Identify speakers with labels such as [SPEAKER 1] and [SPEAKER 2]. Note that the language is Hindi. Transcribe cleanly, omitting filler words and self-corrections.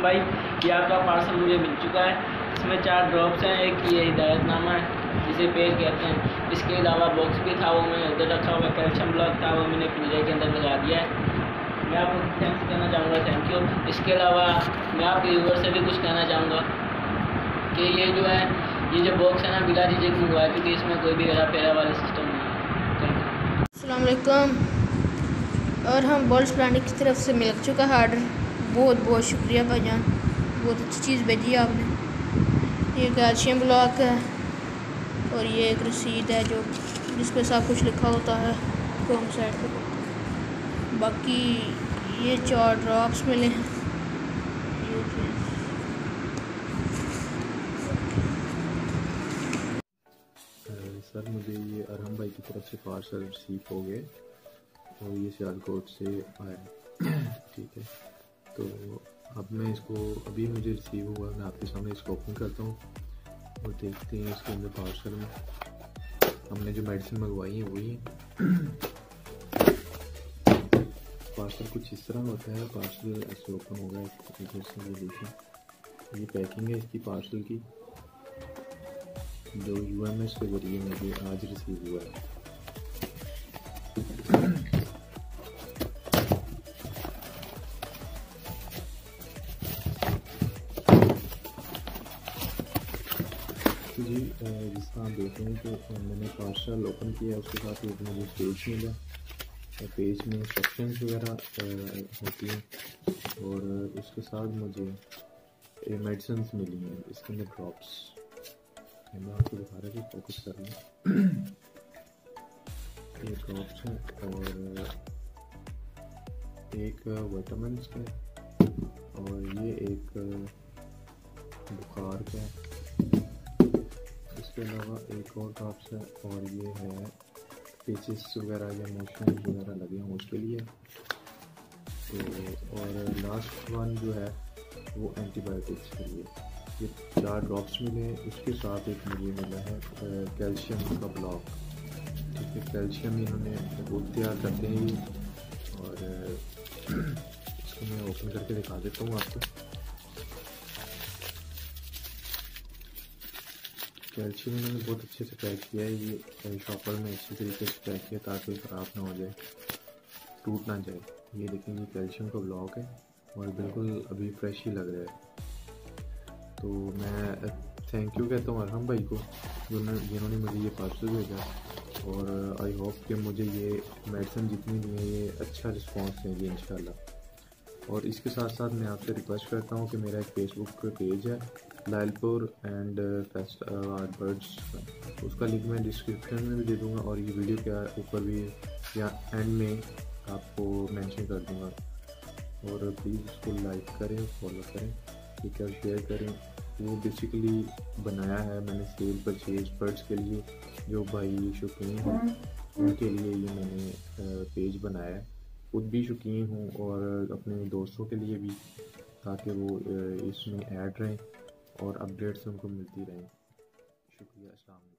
[SPEAKER 1] भाई, ये आपका पार्सल मुझे मिल चुका है। इसमें 4 ड्रॉप्स हैं। एक ये हिदायतनामा है जिसे पेज कहते हैं। इसके अलावा बॉक्स भी था, वो मैंने उधर रखा हुआ है। कैल्शियम ब्लॉक था, वो मैंने पिंजरे के अंदर लगा दिया है। मैं आपको थैंक्स कहना चाहूँगा, थैंक यू। इसके अलावा मैं आपके व्यूअर से भी कुछ कहना चाहूँगा कि ये जो है, ये जो बॉक्स है ना, बिला झिझक मंगवाया, क्योंकि इसमें कोई भी हेरा फेरा वाला सिस्टम नहीं है। Thank you.
[SPEAKER 2] अस्सलाम वालेकुम। और हम बॉल्स प्लानिंग की तरफ से मिल चुका है आर्डर। बहुत बहुत शुक्रिया भाईजान, बहुत अच्छी चीज़ भेजी है आपने। ये कैल्शियम ब्लॉक है और ये एक रसीद है जो जिस पे सब कुछ लिखा होता है होम साइड पे। बाकी ये 4 ड्रॉप्स मिले हैं।
[SPEAKER 3] सर मुझे ये अरहम भाई की तरफ से पार्सल रिसीव हो गए और ये सियालकोट से आया। ठीक है, तो अब मैं इसको, अभी मुझे रिसीव हुआ, मैं आपके सामने इसको ओपन करता हूँ और देखते हैं इसके अंदर पार्सल में हमने जो मेडिसिन मंगवाई है वही है। पार्सल कुछ इस तरह होता है। पार्सल ऐसे ओपन होगा इधर से, ये देखें, ये पैकिंग है इसकी पार्सल की, जो UMS के जरिए मुझे आज रिसीव हुआ है। जी, जिस तरह आप देख रहे हैं कि मैंने पार्सल ओपन किया, उसके साथ एक मुझे पेज मिला और पेज में इंस्ट्रक्शंस वगैरह होती हैं और उसके साथ मुझे मेडिसिन मिली हैं। इसके अंदर ड्रॉप्स, मैं आपको दिखा रहा हूँ, फोकस कर रहा हूँ। ये ड्रॉप्स हैं और एक विटामिन्स का और ये एक बुखार का है। इसके अलावा एक और ड्रॉप्स है और ये है पेचेस वगैरह या मोशन वगैरह लगे हैं उसके लिए। तो और लास्ट वन जो है वो एंटीबायोटिक्स के लिए। ये 4 ड्रॉप्स मिले हैं। उसके साथ एक मुझे मिला है कैल्शियम का ब्लॉक। ठीक है, कैल्शियम इन्होंने बहुत तैयार करते हैं ये, और इसको मैं ओपन करके दिखा देता हूँ आपको। कैल्शियम इन्होंने बहुत अच्छे से पैक किया है। ये शॉपर में अच्छे तरीके से पैक किया ताकि ख़राब ना हो जाए, टूट ना जाए। ये देखें, ये कैल्शियम का ब्लॉक है और बिल्कुल अभी फ्रेश ही लग रहा है। तो मैं थैंक यू कहता हूँ अरहम भाई को जिन्होंने मुझे ये पार्सल भेजा, और आई होप कि मुझे ये मेडिसिन जितनी भी है ये अच्छा रिस्पांस देंगे इंशाल्लाह। और इसके साथ साथ मैं आपसे रिक्वेस्ट करता हूँ कि मेरा एक फेसबुक पे पेज है, लाइलपुर एंड फेस्ट बर्ड्स, उसका लिंक मैं डिस्क्रिप्शन में भी दे दूँगा और ये वीडियो के ऊपर भी या एंड में आपको मेंशन कर दूँगा। और प्लीज़ इसको लाइक करें, फॉलो करें, ठीक है, शेयर करें। वो बेसिकली बनाया है मैंने सेल परचेज बर्ड्स के लिए, जो भाई शौकीन हैं उनके लिए ये मैंने पेज बनाया है। खुद भी शौकीन हूँ और अपने दोस्तों के लिए भी, ताकि वो इसमें ऐड रहें और अपडेट्स उनको मिलती रहें। शुक्रिया, अस्सलाम वालेकुम।